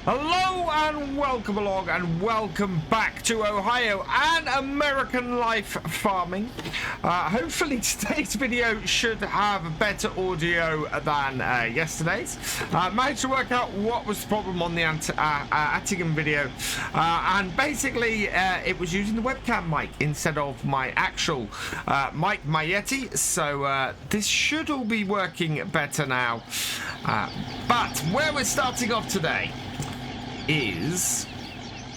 Hello and welcome along and welcome back to Ohio and American life farming. Hopefully today's video should have better audio than yesterday's. Managed to work out what was the problem on the Attigan video, and basically it was using the webcam mic instead of my actual mic, my Yeti, so this should all be working better now. But where we're starting off today is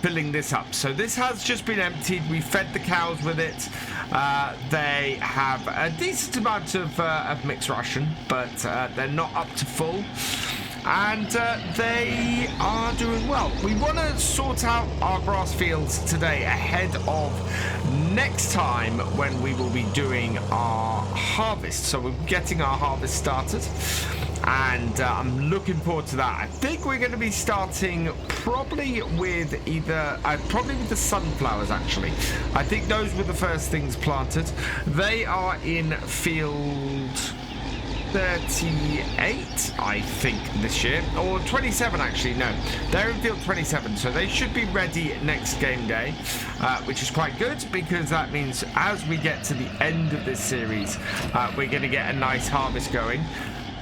filling this up. So this has just been emptied. We fed the cows with it. They have a decent amount of mixed ration, but they're not up to full, and they are doing well. We want to sort out our grass fields today ahead of next time when we will be doing our harvest. So we're getting our harvest started, and I'm looking forward to that. I think we're going to be starting probably with probably with the sunflowers, actually. I think those were the first things planted. They are in field 38, I think, this year, or 27 actually. No, they're in field 27, so they should be ready next game day, which is quite good, because that means as we get to the end of this series, we're going to get a nice harvest going.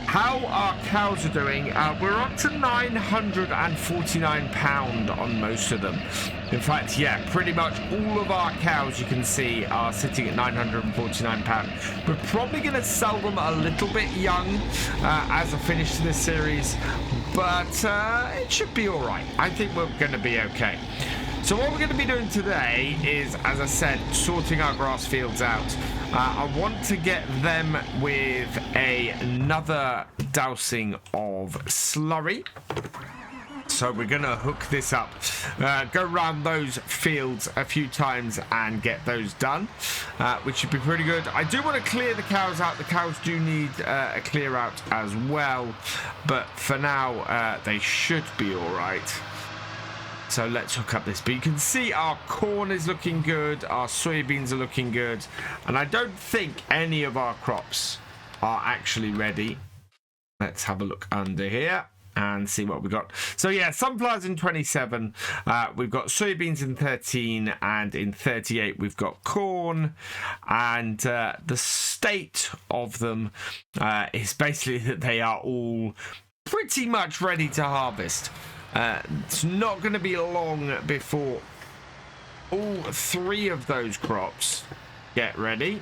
How our cows are doing, we're up to £949 on most of them. In fact, yeah, pretty much all of our cows, you can see, are sitting at £949. We're probably going to sell them a little bit young as a finish to this series, but it should be all right. I think we're going to be okay. So what we're going to be doing today is, as I said, sorting our grass fields out. I want to get them with another dousing of slurry. So we're going to hook this up, go around those fields a few times and get those done, which should be pretty good. I do want to clear the cows out. The cows do need a clear out as well, but for now they should be all right. So let's hook up this. But you can see our corn is looking good, our soybeans are looking good, and I don't think any of our crops are actually ready. Let's have a look under here and see what we got. So yeah, sunflowers in 27, we've got soybeans in 13, and in 38 we've got corn, and the state of them is basically that they are all pretty much ready to harvest. It's not going to be long before all three of those crops get ready.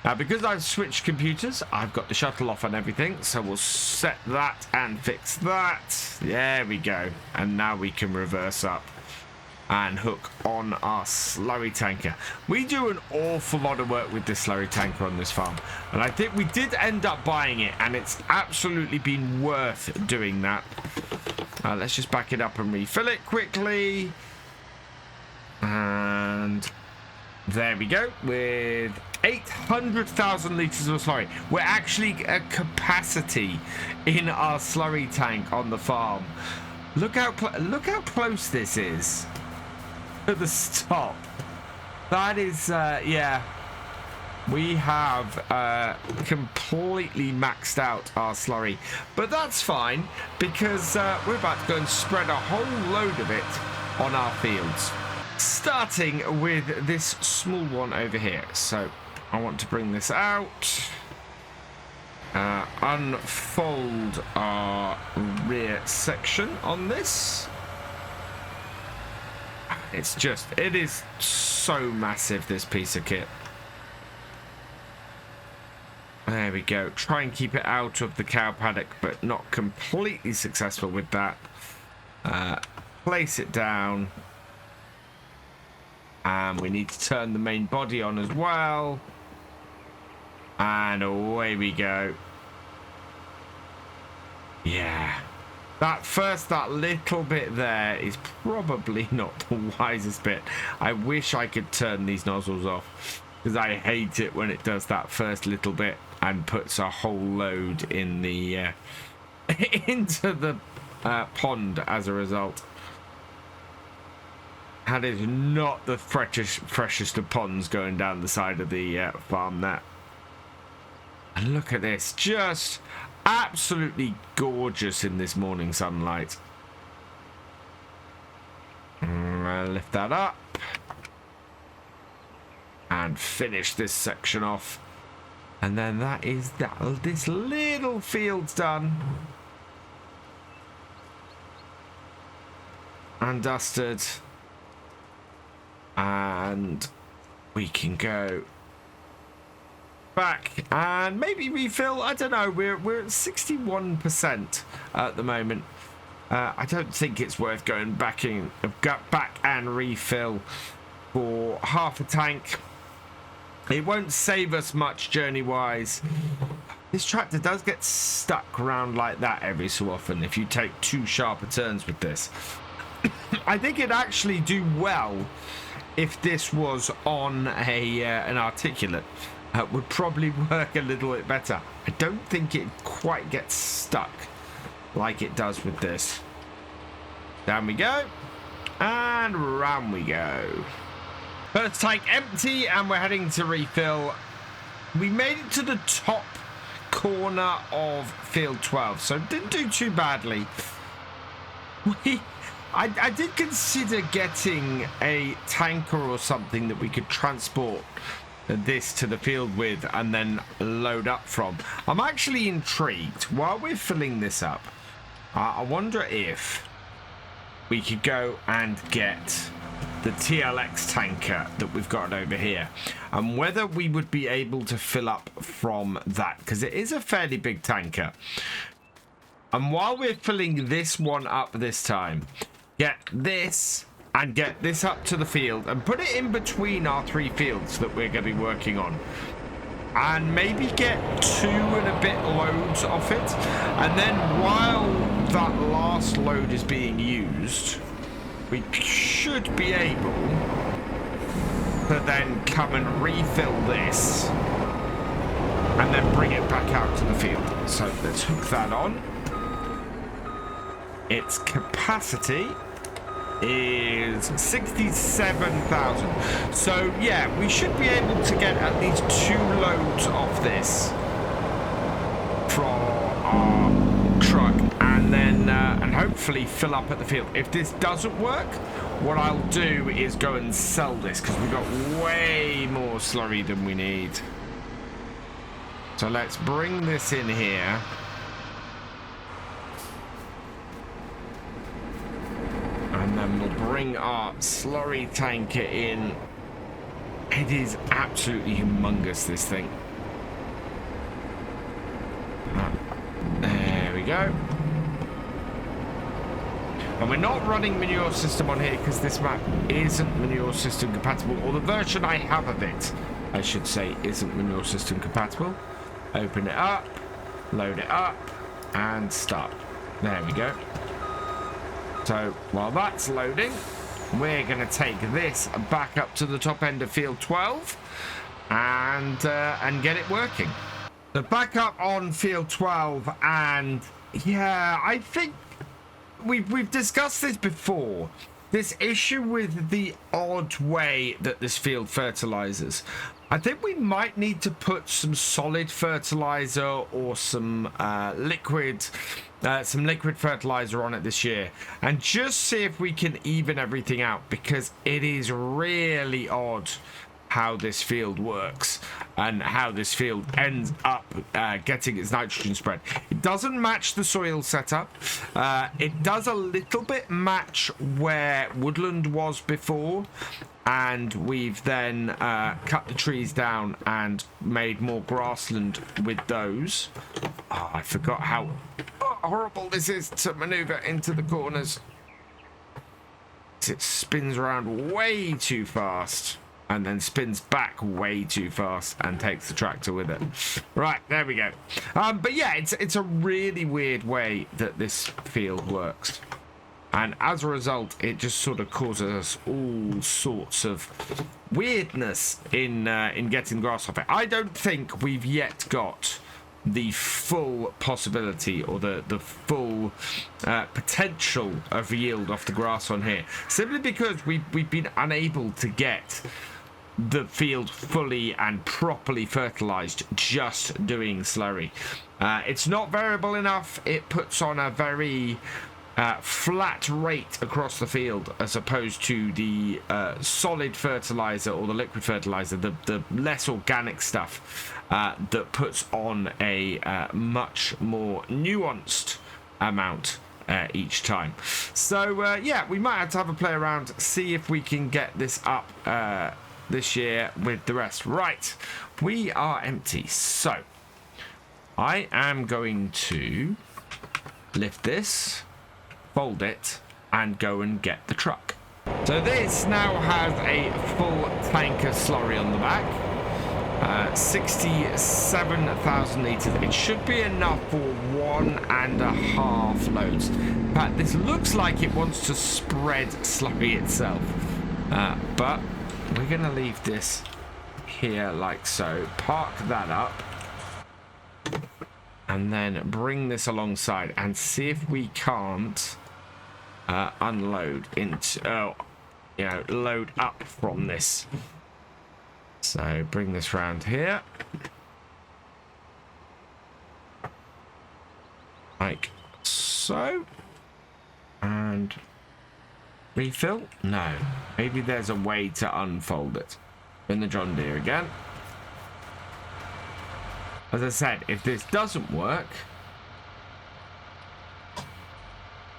Now, because I've switched computers, I've got the shuttle off and everything, so we'll set that and fix that. There we go. And now we can reverse up and hook on our slurry tanker. We do an awful lot of work with this slurry tanker on this farm, and I think we did end up buying it, and it's absolutely been worth doing that. Let's just back it up and refill it quickly. And there we go, with 800,000 litres of slurry. We're actually at capacity in our slurry tank on the farm. Look how close this is to the stop. That is, yeah. We have completely maxed out our slurry, but that's fine, because we're about to go and spread a whole load of it on our fields, starting with this small one over here. So I want to bring this out, unfold our rear section on this. It is so massive, this piece of kit. There we go. Try and keep it out of the cow paddock, but not completely successful with that. Place it down. And we need to turn the main body on as well. And away we go. Yeah. That little bit there is probably not the wisest bit. I wish I could turn these nozzles off, because I hate it when it does that first little bit and puts a whole load in the into the pond as a result. That is not the freshest of ponds going down the side of the farm there. And look at this, just absolutely gorgeous in this morning sunlight. Lift that up. And finish this section off. And then that is that. This little field's done. And dusted. And we can go back and maybe refill. I don't know. We're at 61% at the moment. I don't think it's worth going back and refill for half a tank. It won't save us much journey-wise. This tractor does get stuck around like that every so often if you take too sharper turns with this. I think it'd actually do well if this was on an articulate. Would probably work a little bit better. I don't think it quite gets stuck like it does with this. Down we go. And round we go. First tank empty, and we're heading to refill. We made it to the top corner of field 12, so didn't do too badly. I did consider getting a tanker or something that we could transport this to the field with and then load up from. I'm actually intrigued. While we're filling this up, I wonder if we could go and get the TLX tanker that we've got over here, and whether we would be able to fill up from that, because it is a fairly big tanker. And while we're filling this one up this time, get this and get this up to the field and put it in between our 3 fields that we're going to be working on, and maybe get 2 and a bit loads off it, and then while that last load is being used, we should be able to then come and refill this and then bring it back out to the field. So let's hook that on. Its capacity is 67,000. So yeah, we should be able to get at least 2 loads of this from our truck, and then and hopefully fill up at the field. If this doesn't work, what I'll do is go and sell this, because we've got way more slurry than we need. So let's bring this in here. And then we'll bring our slurry tanker in. It is absolutely humongous, this thing. There we go. And we're not running manure system on here because this map isn't manure system compatible, or the version I have of it, I should say, isn't manure system compatible. Open it up, load it up, and start. There we go. So while that's loading, we're going to take this back up to the top end of field 12 and get it working. So back up on field 12, and yeah, I think we've discussed this before. This issue with the odd way that this field fertilizes. I think we might need to put some solid fertilizer or some liquid fertilizer on it this year, and just see if we can even everything out, because it is really odd how this field works and how this field ends up getting its nitrogen spread. It doesn't match the soil setup. It does a little bit match where woodland was before, and we've then cut the trees down and made more grassland with those. Oh, I forgot how horrible this is to maneuver into the corners. It spins around way too fast and then spins back way too fast and takes the tractor with it. Right, there we go. But yeah, it's a really weird way that this field works. And as a result, it just sort of causes us all sorts of weirdness in getting grass off it. I don't think we've yet got the full possibility or the full potential of yield off the grass on here, simply because we've been unable to get the field fully and properly fertilized just doing slurry. It's not variable enough. It puts on a very flat rate across the field as opposed to the solid fertilizer or the liquid fertilizer, the less organic stuff that puts on a much more nuanced amount each time. So yeah, we might have to have a play around, see if we can get this up this year with the rest. Right, we are empty, so I am going to lift this, fold it, and go and get the truck. So this now has a full tank of slurry on the back, 67,000 litres. It should be enough for 1.5 loads. In fact, this looks like it wants to spread slurry itself, but we're going to leave this here like so, park that up, and then bring this alongside and see if we can't unload into, load up from this. So bring this round here, like so, and refill. No, maybe there's a way to unfold it. In the John Deere again. As I said, if this doesn't work,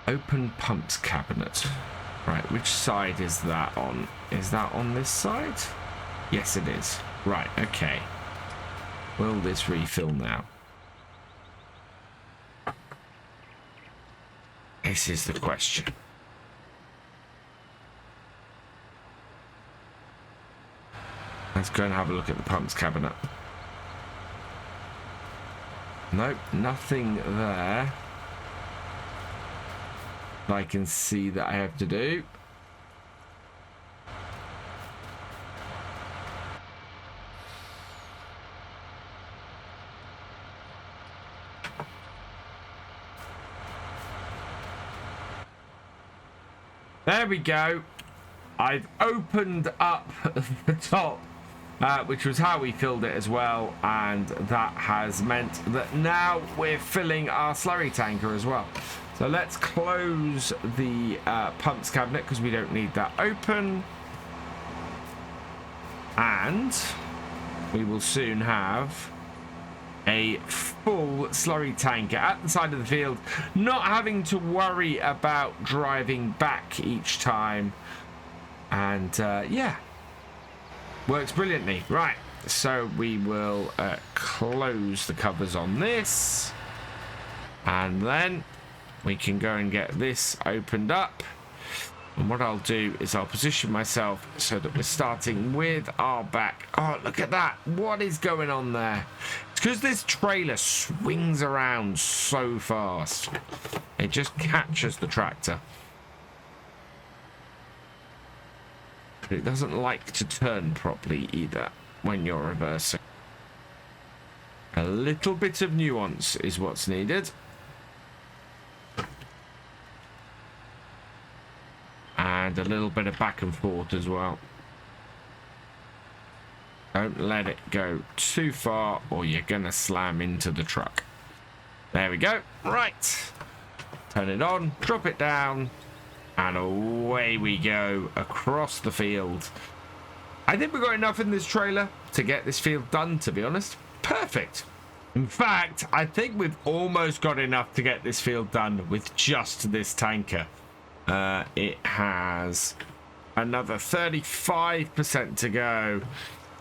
open pumps cabinet. Right, which side is that on? Is that on this side? Yes, it is. Right, okay. Will this refill now? This is the question. Let's go and have a look at the pumps cabinet. Nope, nothing there I can see that I have to do. There we go. I've opened up the top, which was how we filled it as well, and that has meant that now we're filling our slurry tanker as well. So let's close the pumps cabinet because we don't need that open, and we will soon have a full slurry tanker at the side of the field, not having to worry about driving back each time. And yeah, works brilliantly. Right, so we will close the covers on this, and then we can go and get this opened up. And what I'll do is I'll position myself so that we're starting with our back. Oh, look at that. What is going on there? It's because this trailer swings around so fast. It just catches the tractor. But it doesn't like to turn properly either when you're reversing. A little bit of nuance is what's needed. And a little bit of back and forth as well. Don't let it go too far or you're gonna slam into the truck. There we go. Right. Turn it on, drop it down, and away we go across the field. I think we've got enough in this trailer to get this field done, to be honest. Perfect. In fact, I think we've almost got enough to get this field done with just this tanker. It has another 35% to go.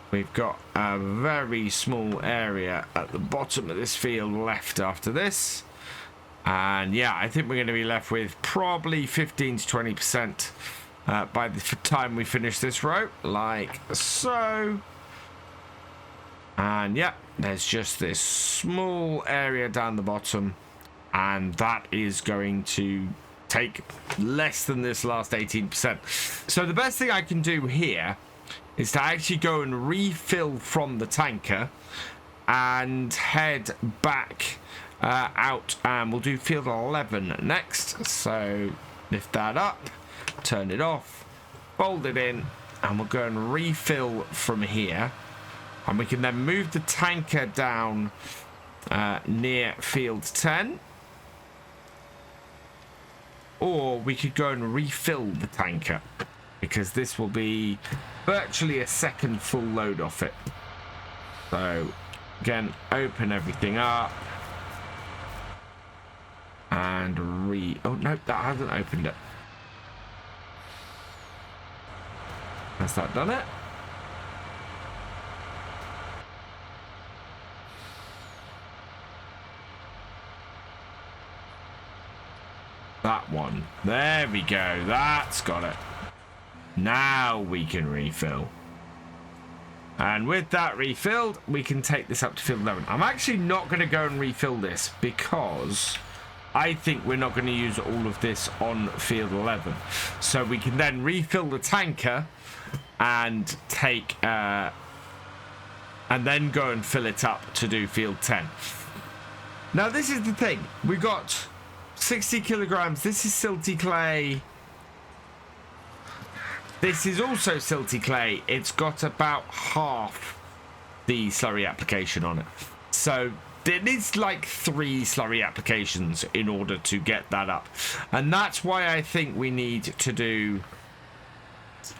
We've got a very small area at the bottom of this field left after this. And yeah, I think we're going to be left with probably 15 to 20% by the time we finish this row, like so. And yeah, there's just this small area down the bottom, and that is going to take less than this last 18%. So the best thing I can do here is to actually go and refill from the tanker and head back out, and we'll do field 11 next. So lift that up, turn it off, fold it in, and we'll go and refill from here, and we can then move the tanker down near field 10. or we could go and refill the tanker, because this will be virtually a second full load off it. So again, open everything up and oh no, that hasn't opened it. Has that done it? That one. There we go. That's got it. Now we can refill. And with that refilled, we can take this up to field 11. I'm actually not going to go and refill this because I think we're not going to use all of this on field 11. So we can then refill the tanker and take and then go and fill it up to do field 10. Now this is the thing. We got 60 kilograms. This is silty clay. This is also silty clay. It's got about half the slurry application on it. So it needs like 3 slurry applications in order to get that up. And that's why I think we need to do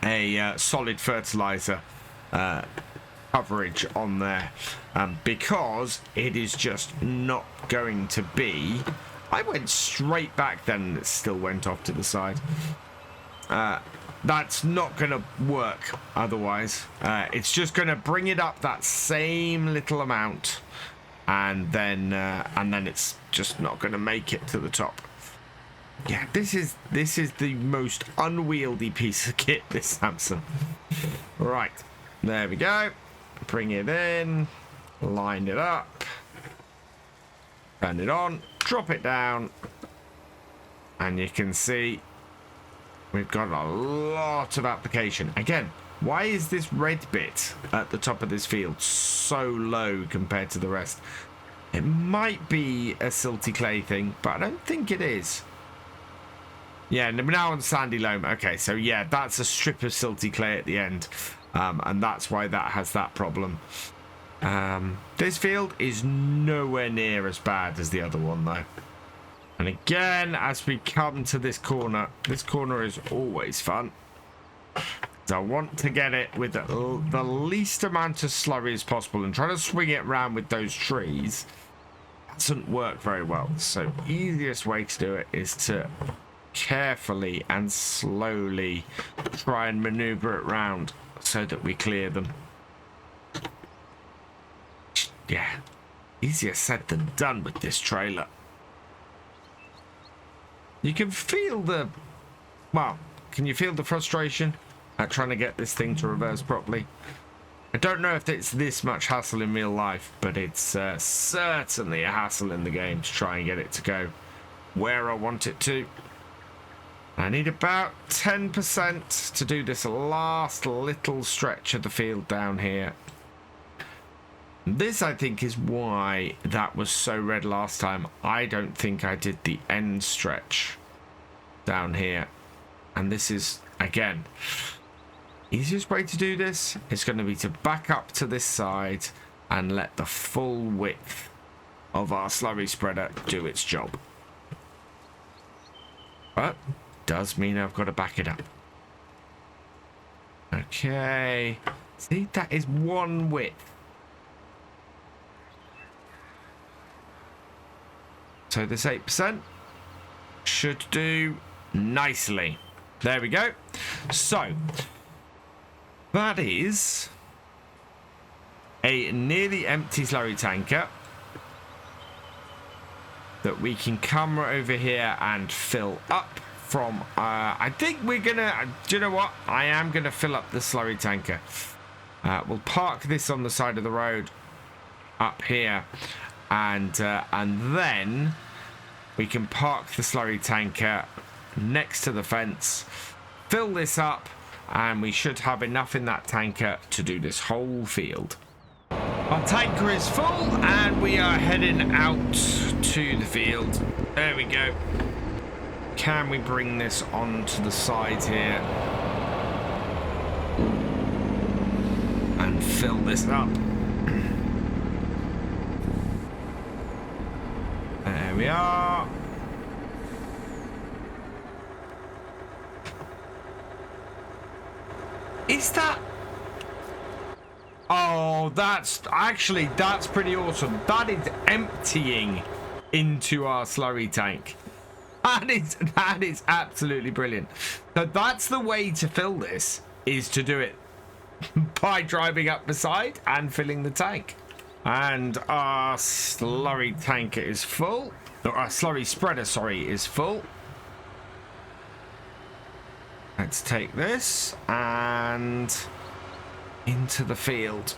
a solid fertilizer coverage on there. Because it is just not going to be... I went straight back then and it still went off to the side. That's not going to work otherwise. It's just going to bring it up that same little amount, and then it's just not going to make it to the top. Yeah, this is the most unwieldy piece of kit, this Samsung. Right, there we go. Bring it in, line it up, turn it on, drop it down, and you can see we've got a lot of application. Again, why is this red bit at the top of this field so low compared to the rest? It might be a silty clay thing, but I don't think it is. Yeah, now on sandy loam. Okay, so yeah, that's a strip of silty clay at the end. And that's why that has that problem. This field is nowhere near as bad as the other one, though. And again, as we come to this corner is always fun. So I want to get it with the least amount of slurry as possible, and try to swing it around with those trees doesn't work very well. So easiest way to do it is to carefully and slowly try and maneuver it round so that we clear them. Yeah, easier said than done with this trailer. You can feel the... Well, can you feel the frustration at trying to get this thing to reverse properly? I don't know if it's this much hassle in real life, but it's certainly a hassle in the game to try and get it to go where I want it to. I need about 10% to do this last little stretch of the field down here. This, I think, is why that was so red last time. I don't think I did the end stretch down here. And this is, again, easiest way to do this is going to be to back up to this side and let the full width of our slurry spreader do its job. But does mean I've got to back it up. Okay. See, that is one width. So this 8% should do nicely. There we go. So that is a nearly empty slurry tanker that we can come over here and fill up from. I think we're gonna, do you know what? I am gonna fill up the slurry tanker. We'll park this on the side of the road up here. And then we can park the slurry tanker next to the fence, fill this up, and we should have enough in that tanker to do this whole field. Our tanker is full, and we are heading out to the field. There we go. Can we bring this onto the side here and fill this up? There we are. Is that... Oh, that's pretty awesome. That is emptying into our slurry tank. That is absolutely brilliant. So that's the way to fill this, is to do it by driving up the side and filling the tank. And our slurry tanker is full. Or our slurry spreader, sorry, is full. Let's take this and into the field.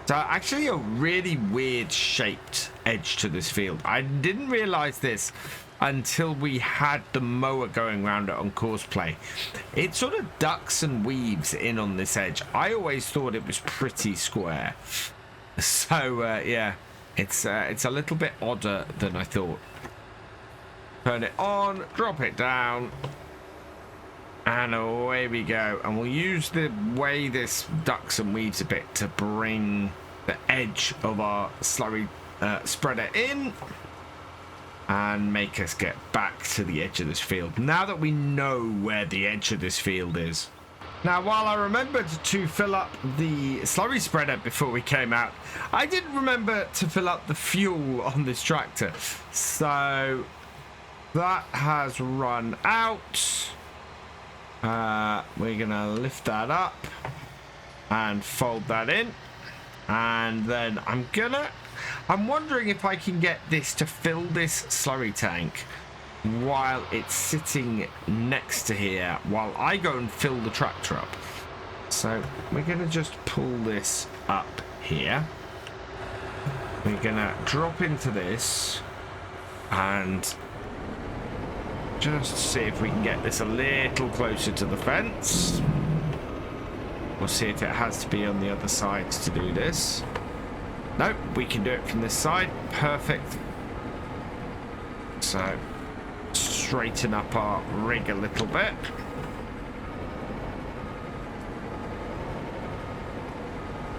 So actually a really weird shaped edge to this field. I didn't realize this until we had the mower going around it on courseplay. It sort of ducks and weaves in on this edge. I always thought it was pretty square. So yeah, it's a little bit odder than I thought. Turn it on, drop it down, and away we go. And we'll use the way this ducks and weaves a bit to bring the edge of our slurry spreader in and make us get back to the edge of this field, now that we know where the edge of this field is. Now, while I remembered to fill up the slurry spreader before we came out, I didn't remember to fill up the fuel on this tractor. So that has run out. We're gonna lift that up and fold that in, and then I'm wondering if I can get this to fill this slurry tank while it's sitting next to here, while I go and fill the tractor up. So we're gonna just pull this up here. We're gonna drop into this and just see if we can get this a little closer to the fence. We'll see if it has to be on the other side to do this. Nope, we can do it from this side. Perfect. So straighten up our rig a little bit.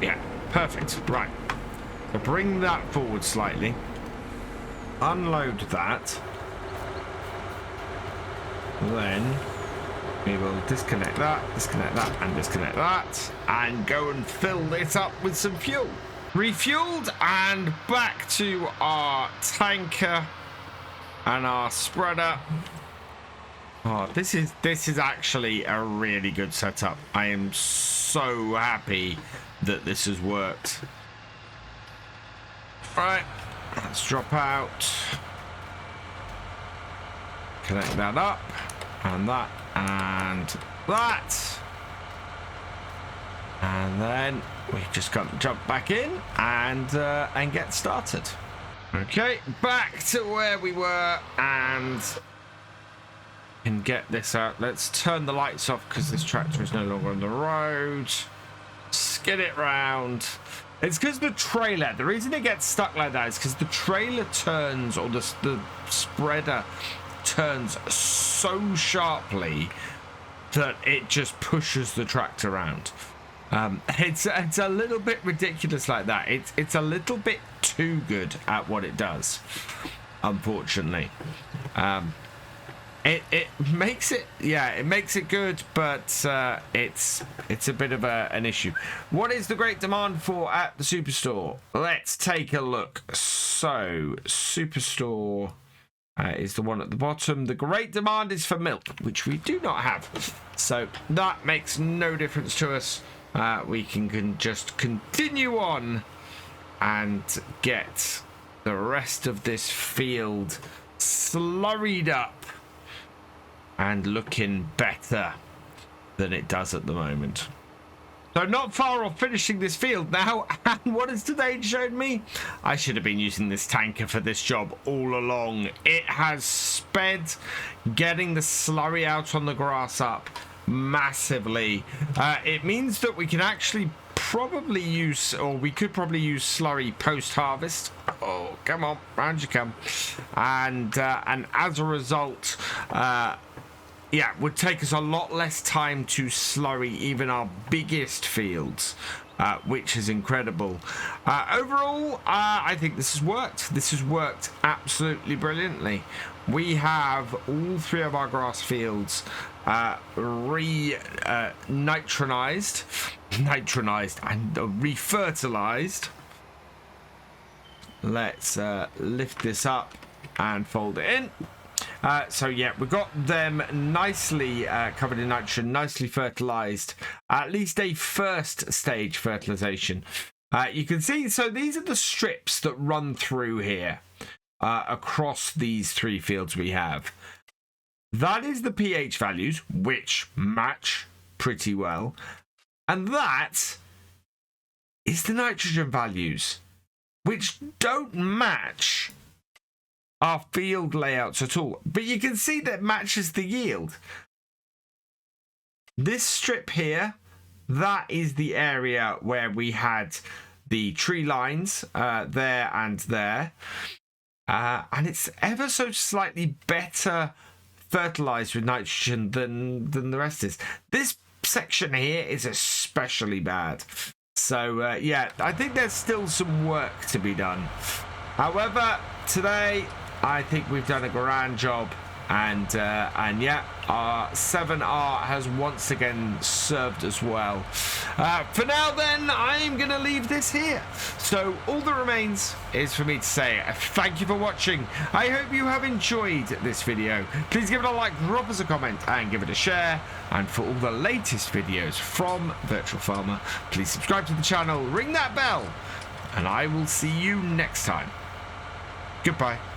Yeah, perfect. Right. So bring that forward slightly. Unload that. Then we will disconnect that, and disconnect that, and go and fill this up with some fuel. Refueled and back to our tanker and our spreader. Oh, this is actually a really good setup. I am so happy that this has worked. Right, let's drop out. Connect that up, and that, and that. And then we just got to jump back in and get started. Okay, back to where we were, and can get this out. Let's turn the lights off because this tractor is no longer on the road. Skid it round. It's because the trailer, the reason it gets stuck like that is because the trailer turns, or the spreader turns so sharply that it just pushes the tractor around. It's a little bit ridiculous like that. It's a little bit too good at what it does, unfortunately. It makes it, yeah, it makes it good, but it's a bit of an issue. What is the great demand for at the Superstore? Let's take a look. So Superstore is the one at the bottom. The great demand is for milk, which we do not have, so that makes no difference to us. We can just continue on and get the rest of this field slurried up and looking better than it does at the moment. So not far off finishing this field now, and what has today showed me? I should have been using this tanker for this job all along. It has sped getting the slurry out on the grass up massively. It means that we can actually probably use, or we could probably use slurry post-harvest. Oh, come on, round you come. And as a result, yeah, would take us a lot less time to slurry even our biggest fields. which is incredible. Overall, I think this has worked. This has worked absolutely brilliantly. We have all 3 of our grass fields nitronized and refertilized. Let's lift this up and fold it in. So yeah, we've got them nicely covered in nitrogen, nicely fertilized, at least a first stage fertilization. You can see, so these are the strips that run through here across these 3 fields we have. That is the pH values, which match pretty well. And that is the nitrogen values, which don't match our field layouts at all. But you can see that matches the yield. This strip here, that is the area where we had the tree lines there and there. And it's ever so slightly better fertilized with nitrogen than the rest is. This section here is especially bad. So yeah, I think there's still some work to be done. However, today I think we've done a grand job, and yeah, our 7R has once again served us well. For now then, I'm gonna leave this here. So all that remains is for me to say thank you for watching. I hope you have enjoyed this video. Please give it a like, drop us a comment, and give it a share. And for all the latest videos from Virtual Farmer, please subscribe to the channel, ring that bell, and I will see you next time. Goodbye.